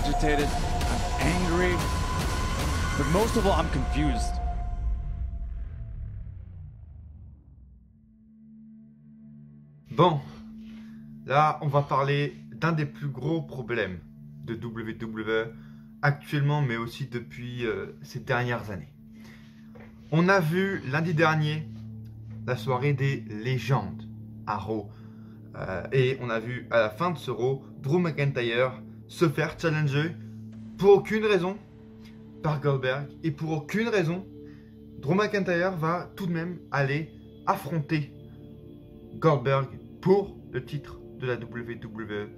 agitated, I'm angry, but most of all, I'm confused. Bon, là, on va parler d'un des plus gros problèmes de WWE actuellement, mais aussi depuis ces dernières années. On a vu lundi dernier la soirée des légendes à Raw. Et on a vu à la fin de ce Raw, Drew McIntyre se faire challenger pour aucune raison par Goldberg. Et pour aucune raison, Drew McIntyre va tout de même aller affronter Goldberg pour le titre de la WWE.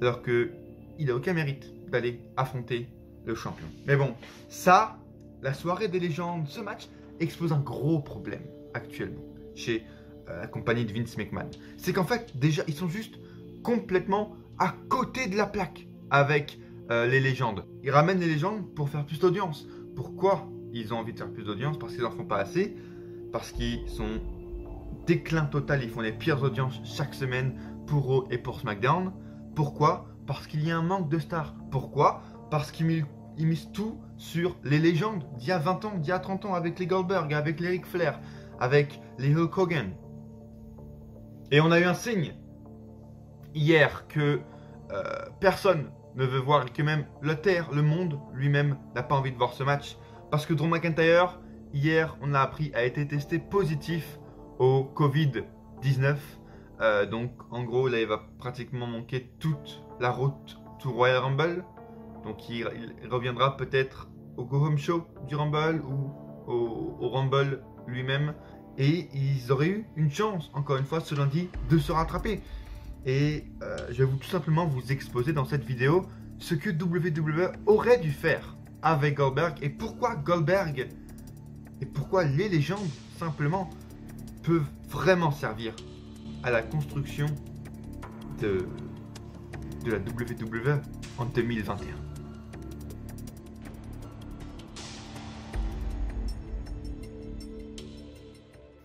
Alors qu'il n'a aucun mérite d'aller affronter le champion. Mais bon, ça, la soirée des légendes, ce match expose un gros problème actuellement chez la compagnie de Vince McMahon. C'est qu'en fait, déjà, ils sont juste complètement à côté de la plaque avec les légendes. Ils ramènent les légendes pour faire plus d'audience. Pourquoi ils ont envie de faire plus d'audience? Parce qu'ils n'en font pas assez. Parce qu'ils sont déclin total. Ils font les pires audiences chaque semaine pour Raw et pour SmackDown. Pourquoi? Parce qu'il y a un manque de stars. Pourquoi? Parce qu'ils misent tout sur les légendes d'il y a 20 ans, d'il y a 30 ans, avec les Goldberg, avec les Ric Flair, avec les Hulk Hogan. Et on a eu un signe hier que personne ne veut voir et que même la Terre, le monde lui-même n'a pas envie de voir ce match. Parce que Drew McIntyre, hier, on l'a appris, a été testé positif au Covid-19. Donc en gros, là, il va pratiquement manquer toute la route to Royal Rumble. Donc il reviendra peut-être au Go Home Show du Rumble ou au Rumble lui-même. Et ils auraient eu une chance, encore une fois, ce lundi, de se rattraper. Et je vais tout simplement vous exposer dans cette vidéo ce que WWE aurait dû faire avec Goldberg. Et pourquoi Goldberg et pourquoi les légendes, simplement, peuvent vraiment servir à la construction de la WWE en 2021.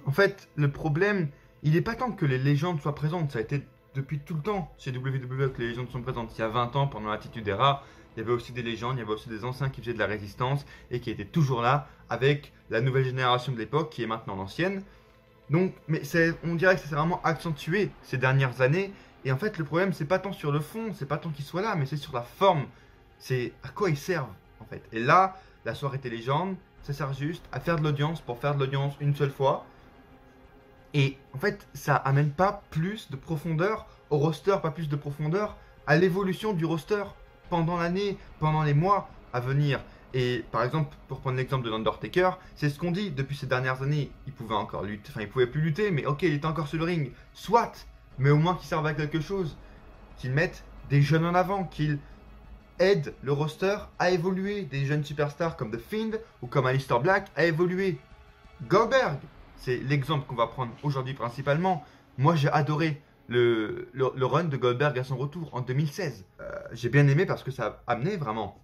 En fait, le problème, il n'est pas tant que les légendes soient présentes. Ça a été depuis tout le temps chez WWE que les légendes sont présentes. Il y a 20 ans, pendant l'Attitude Era, il y avait aussi des légendes, il y avait aussi des anciens qui faisaient de la résistance et qui étaient toujours là avec la nouvelle génération de l'époque qui est maintenant l'ancienne. Donc, mais on dirait que ça s'est vraiment accentué ces dernières années. Et en fait, le problème, c'est pas tant sur le fond, c'est pas tant qu'ils soient là, mais c'est sur la forme. C'est à quoi ils servent, en fait. Et là, la soirée des légendes, ça sert juste à faire de l'audience pour faire de l'audience une seule fois. Et en fait, ça amène pas plus de profondeur au roster, pas plus de profondeur à l'évolution du roster pendant l'année, pendant les mois à venir. Et par exemple, pour prendre l'exemple de l'Undertaker, c'est ce qu'on dit depuis ces dernières années. Il pouvait encore lutter, enfin il pouvait plus lutter, mais ok, il était encore sur le ring. Soit, mais au moins qu'il serve à quelque chose. Qu'ils mettent des jeunes en avant, qu'ils aident le roster à évoluer. Des jeunes superstars comme The Fiend ou comme Aleister Black à évoluer. Goldberg, c'est l'exemple qu'on va prendre aujourd'hui principalement. Moi j'ai adoré le run de Goldberg à son retour en 2016. J'ai bien aimé parce que ça a amené vraiment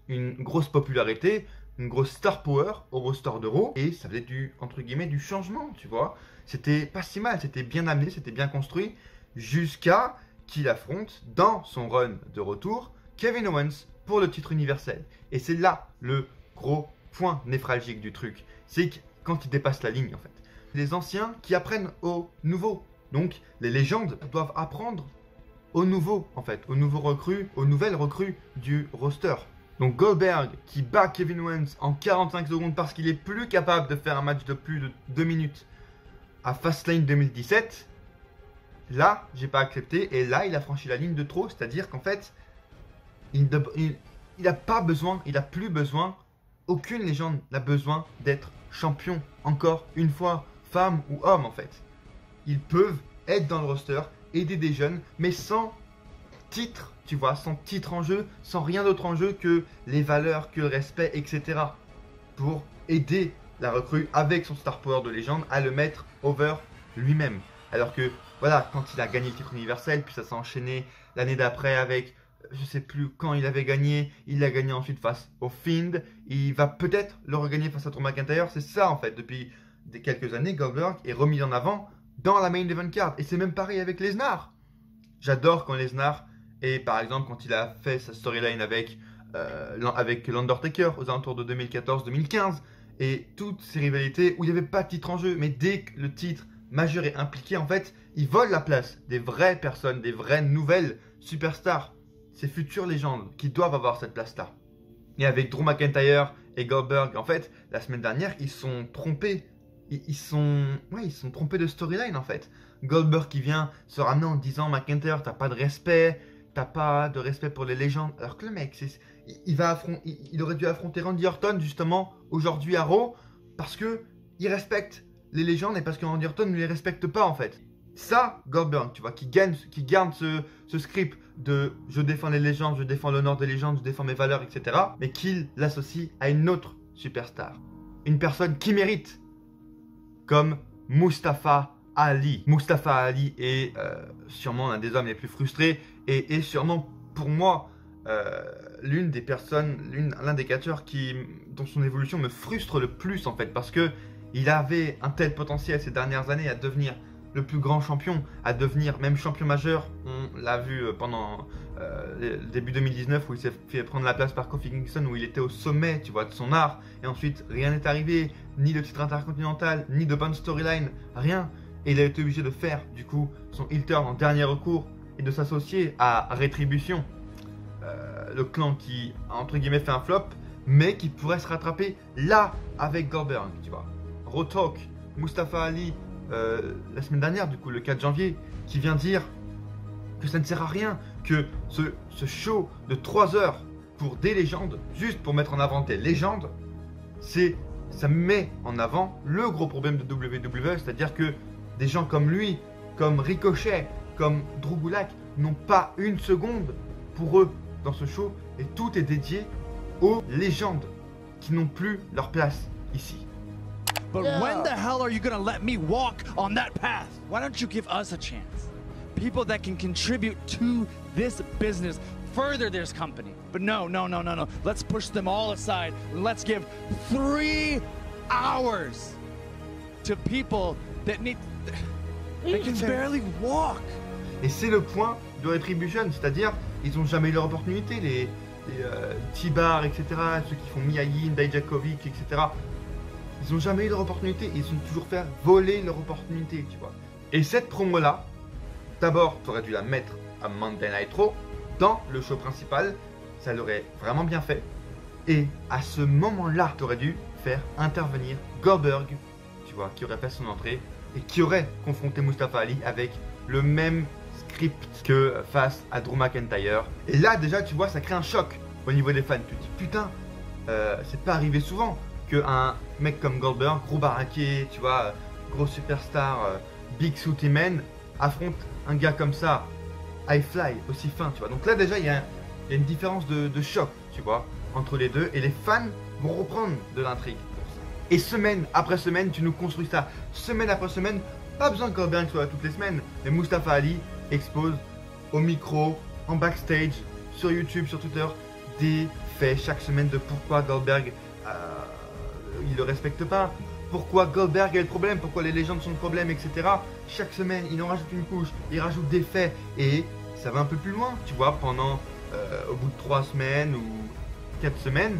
une grosse popularité, une grosse star power au roster de Raw. Et ça faisait entre guillemets, du changement, tu vois. C'était pas si mal, c'était bien amené, c'était bien construit. Jusqu'à qu'il affronte, dans son run de retour, Kevin Owens pour le titre universel. Et c'est là le gros point névralgique du truc. C'est que quand il dépasse la ligne, en fait. Les anciens qui apprennent aux nouveaux. Donc, les légendes doivent apprendre aux nouveaux, en fait. Aux nouveaux recrues, aux nouvelles recrues du roster. Donc, Goldberg qui bat Kevin Owens en 45 secondes parce qu'il est plus capable de faire un match de plus de 2 minutes à Fastlane 2017. Là, j'ai pas accepté. Et là, il a franchi la ligne de trop. C'est-à-dire qu'en fait, il n'a pas besoin, il n'a plus besoin, aucune légende n'a besoin d'être champion, encore une fois, femme ou homme en fait. Ils peuvent être dans le roster, aider des jeunes, mais sans titre, tu vois, sans titre en jeu, sans rien d'autre en jeu que les valeurs, que le respect, etc. Pour aider la recrue avec son star power de légende à le mettre over lui-même. Alors que, voilà, quand il a gagné le titre universel, puis ça s'est enchaîné l'année d'après avec, je sais plus quand il avait gagné, il l'a gagné ensuite face au Fiend, il va peut-être le regagner face à Drew McIntyre, c'est ça en fait, depuis quelques années, Goldberg est remis en avant dans la main event card, et c'est même pareil avec Lesnar. J'adore quand Lesnar Et par exemple, quand il a fait sa storyline avec l'Undertaker aux alentours de 2014-2015, et toutes ces rivalités où il n'y avait pas de titre en jeu, mais dès que le titre majeur est impliqué, en fait, il vole la place des vraies personnes, des vraies nouvelles superstars, ces futures légendes qui doivent avoir cette place-là. Et avec Drew McIntyre et Goldberg, en fait, la semaine dernière, ils sont trompés. Ils sont trompés de storyline, en fait. Goldberg qui vient se ramener en disant McIntyre, t'as pas de respect pour les légendes. Alors que le mec, il aurait dû affronter Randy Orton justement aujourd'hui à Raw parce que il respecte les légendes et parce que Randy Orton ne les respecte pas en fait. Ça, Goldberg, tu vois, qui garde ce script de je défends les légendes, je défends l'honneur des légendes, je défends mes valeurs, etc. Mais qu'il l'associe à une autre superstar. Une personne qui mérite, comme Mustafa Ali. Mustafa Ali est sûrement l'un des hommes les plus frustrés et sûrement pour moi l'un des catcheurs dont son évolution me frustre le plus en fait parce que il avait un tel potentiel ces dernières années à devenir le plus grand champion, à devenir même champion majeur. On l'a vu pendant le début 2019 où il s'est fait prendre la place par Kofi Kingston où il était au sommet, tu vois, de son art. Et ensuite, rien n'est arrivé, ni de titre intercontinental, ni de bonne storyline, rien. Et il a été obligé de faire, du coup, son heel turn en dernier recours et de s'associer à Rétribution, le clan qui, entre guillemets, fait un flop, mais qui pourrait se rattraper là avec Goldberg, tu vois. Raw Talk, Mustafa Ali, la semaine dernière, du coup, le 4 janvier, qui vient dire que ça ne sert à rien, que ce show de 3 heures pour des légendes, juste pour mettre en avant des légendes, ça met en avant le gros problème de WWE, c'est-à-dire que des gens comme lui, comme Ricochet, comme Drew Gulak, n'ont pas une seconde pour eux dans ce show, et tout est dédié aux légendes qui n'ont plus leur place ici. But when the hell are you gonna let me walk on that path? Why don't you give us a chance? People that can contribute to this business, further this company. But no. Let's push them all aside. Let's give 3 hours to people that can barely walk. Et c'est le point de Retribution, c'est-à-dire ils n'ont jamais eu leur opportunité, les T-Bar, etc., ceux qui font Miayin, Dijakovic, etc. Ils n'ont jamais eu leur opportunité, ils ont toujours fait voler leur opportunité, tu vois. Et cette promo-là, d'abord, tu aurais dû la mettre à Monday Night Raw, dans le show principal, ça l'aurait vraiment bien fait. Et à ce moment-là, tu aurais dû faire intervenir Goldberg, tu vois, qui aurait fait son entrée et qui aurait confronté Mustafa Ali avec le même script que face à Drew McIntyre. Et là, déjà, tu vois, ça crée un choc au niveau des fans. Tu te dis, putain, c'est pas arrivé souvent qu'un mec comme Goldberg, gros baraquet, tu vois, gros superstar, big suit man, affronte un gars comme ça, high fly, aussi fin, tu vois. Donc là, déjà, il y a une différence de choc, tu vois, entre les deux. Et les fans vont reprendre de l'intrigue pour ça. Et semaine après semaine, tu nous construis ça. Semaine après semaine, pas besoin que Goldberg soit là toutes les semaines. Mais Mustafa Ali expose au micro, en backstage, sur YouTube, sur Twitter, des faits chaque semaine de pourquoi Goldberg il le respecte pas, pourquoi Goldberg est le problème, pourquoi les légendes sont le problème, etc. Chaque semaine, il en rajoute une couche, il rajoute des faits et ça va un peu plus loin, tu vois, pendant au bout de 3 semaines ou 4 semaines,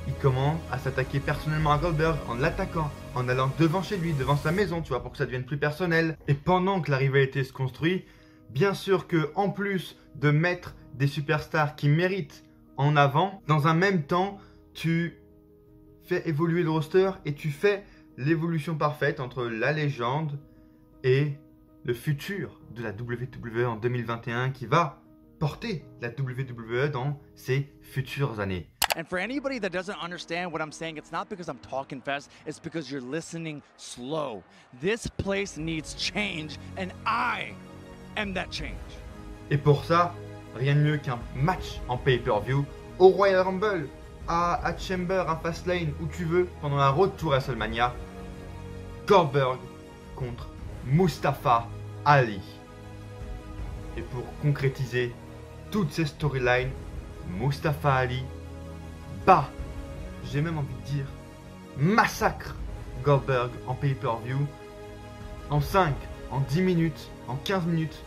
il commence à s'attaquer personnellement à Goldberg en l'attaquant, en allant devant chez lui, devant sa maison, tu vois, pour que ça devienne plus personnel. Et pendant que la rivalité se construit, bien sûr que en plus de mettre des superstars qui méritent en avant, dans un même temps, tu fais évoluer le roster et tu fais l'évolution parfaite entre la légende et le futur de la WWE en 2021 qui va porter la WWE dans ses futures années. And for anybody that doesn't understand what I'm saying, it's not because I'm talking fast, it's because you're listening slow. This place needs change, and I am that change. Et pour ça, rien de mieux qu'un match en pay-per-view au Royal Rumble, à Chamber, à Fastlane, où tu veux, pendant un road to WrestleMania, Goldberg contre Mustafa Ali. Et pour concrétiser toutes ces storylines, Mustafa Ali bat, j'ai même envie de dire, massacre Goldberg en pay-per-view. En 5, en 10 minutes, en 15 minutes,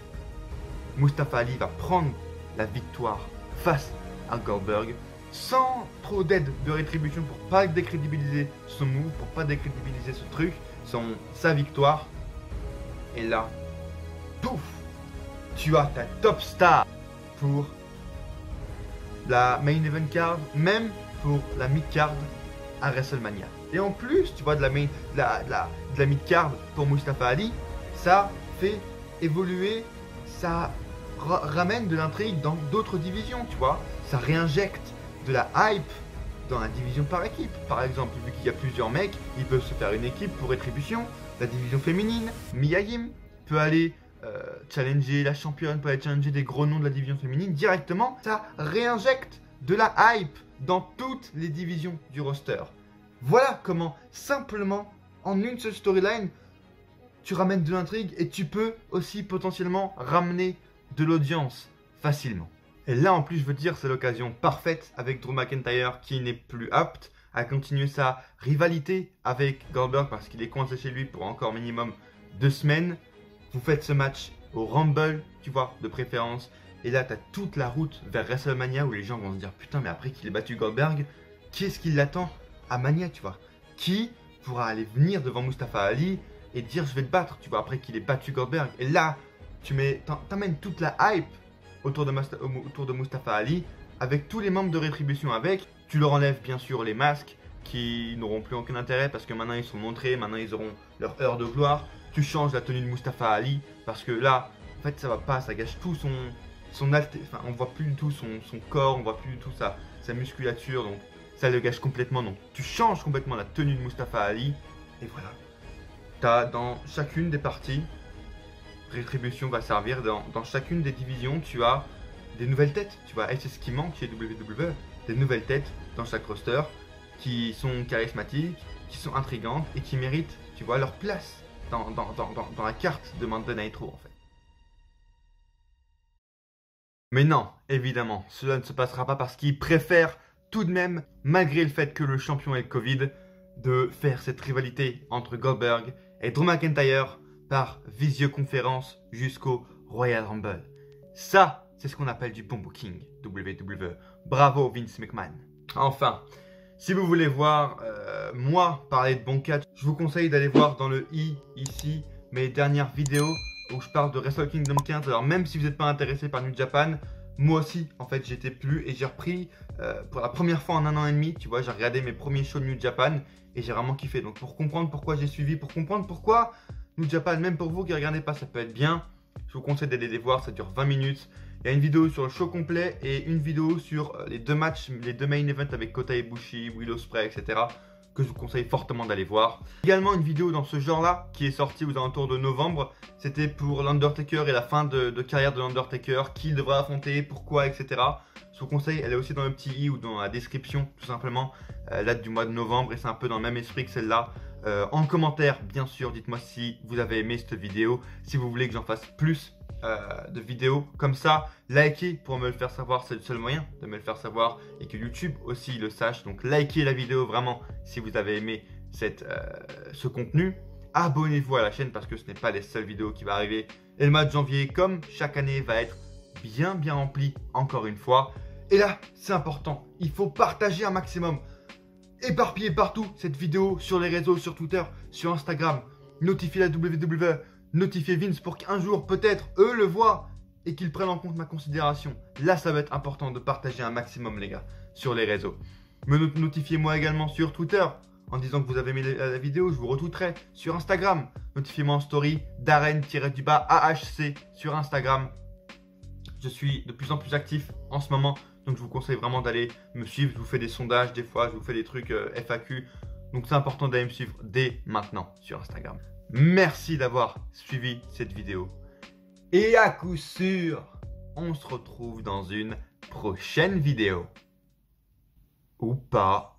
Mustafa Ali va prendre la victoire face à Goldberg sans trop d'aide de rétribution pour pas décrédibiliser son move, pour pas décrédibiliser ce truc, sa victoire. Et là, pouf, tu as ta top star pour la main event card, même pour la mid card à WrestleMania. Et en plus, tu vois, de la mid card pour Mustafa Ali, ça fait évoluer, ça ramène de l'intrigue dans d'autres divisions, tu vois. Ça réinjecte de la hype dans la division par équipe. Par exemple, vu qu'il y a plusieurs mecs, ils peuvent se faire une équipe pour rétribution. La division féminine, Mia Yim peut aller challenger la championne, peut aller challenger des gros noms de la division féminine directement. Ça réinjecte de la hype dans toutes les divisions du roster. Voilà comment, simplement, en une seule storyline, tu ramènes de l'intrigue et tu peux aussi potentiellement ramener de l'audience facilement. Et là, en plus, je veux dire, c'est l'occasion parfaite avec Drew McIntyre qui n'est plus apte à continuer sa rivalité avec Goldberg parce qu'il est coincé chez lui pour encore minimum 2 semaines. Vous faites ce match au Rumble, tu vois, de préférence. Et là, tu as toute la route vers WrestleMania où les gens vont se dire putain, mais après qu'il ait battu Goldberg, qui est-ce qui l'attend à Mania, tu vois? Qui pourra aller venir devant Mustafa Ali et dire je vais te battre, tu vois, après qu'il ait battu Goldberg? Et là, t'amènes toute la hype autour de Mustafa Ali avec tous les membres de Rétribution avec. Tu leur enlèves bien sûr les masques qui n'auront plus aucun intérêt parce que maintenant ils sont montrés, maintenant ils auront leur heure de gloire. Tu changes la tenue de Mustafa Ali parce que là, en fait, ça va pas, ça gâche tout enfin, on voit plus du tout son corps, on voit plus du tout sa musculature, donc ça le gâche complètement. Donc tu changes complètement la tenue de Mustafa Ali et voilà. T'as dans chacune des parties, Rétribution va servir, dans chacune des divisions, tu as des nouvelles têtes, tu vois, et c'est ce qui manque chez WWE, des nouvelles têtes dans chaque roster qui sont charismatiques, qui sont intrigantes et qui méritent, tu vois, leur place dans la carte de Monday Night Raw en fait. Mais non, évidemment, cela ne se passera pas parce qu'ils préfèrent tout de même, malgré le fait que le champion ait le Covid, de faire cette rivalité entre Goldberg et Drew McIntyre par visioconférence jusqu'au Royal Rumble. Ça, c'est ce qu'on appelle du bon booking, WWE. Bravo Vince McMahon. Enfin, si vous voulez voir moi parler de bon catch, je vous conseille d'aller voir dans le i ici mes dernières vidéos où je parle de Wrestle Kingdom 15. Alors même si vous n'êtes pas intéressé par New Japan, moi aussi en fait j'étais plus et j'ai repris pour la première fois en 1 an et demi, tu vois, j'ai regardé mes premiers shows de New Japan et j'ai vraiment kiffé. Donc pour comprendre pourquoi j'ai suivi, pour comprendre pourquoi New Japan, même pour vous qui ne regardez pas, ça peut être bien, je vous conseille d'aller les voir, ça dure 20 minutes. Il y a une vidéo sur le show complet et une vidéo sur les 2 matchs, les 2 main events avec Kota Ibushi, Will Ospreay, etc. que je vous conseille fortement d'aller voir. Également une vidéo dans ce genre-là qui est sortie aux alentours de novembre. C'était pour l'Undertaker et la fin de carrière de l'Undertaker, qui il devra affronter, pourquoi, etc. Je vous conseille, elle est aussi dans le petit i ou dans la description, tout simplement. Date du mois de novembre et c'est un peu dans le même esprit que celle-là. En commentaire, bien sûr, dites-moi si vous avez aimé cette vidéo, si vous voulez que j'en fasse plus de vidéos comme ça. Likez pour me le faire savoir, c'est le seul moyen de me le faire savoir et que YouTube aussi le sache. Donc likez la vidéo vraiment si vous avez aimé ce contenu. Abonnez-vous à la chaîne parce que ce n'est pas les seules vidéos qui vont arriver. Et le mois de janvier, comme chaque année, va être bien rempli encore une fois. Et là, c'est important, il faut partager un maximum. Éparpillez partout cette vidéo sur les réseaux, sur Twitter, sur Instagram. Notifiez la WWE, notifiez Vince pour qu'un jour, peut-être, eux le voient et qu'ils prennent en compte ma considération. Là, ça va être important de partager un maximum, les gars, sur les réseaux. Me notifiez-moi également sur Twitter en disant que vous avez aimé la vidéo, je vous retweeterai. Sur Instagram, notifiez-moi en story Darren-AHC sur Instagram. Je suis de plus en plus actif en ce moment. Donc je vous conseille vraiment d'aller me suivre, je vous fais des sondages des fois, je vous fais des trucs FAQ. Donc c'est important d'aller me suivre dès maintenant sur Instagram. Merci d'avoir suivi cette vidéo. Et à coup sûr, on se retrouve dans une prochaine vidéo. Ou pas.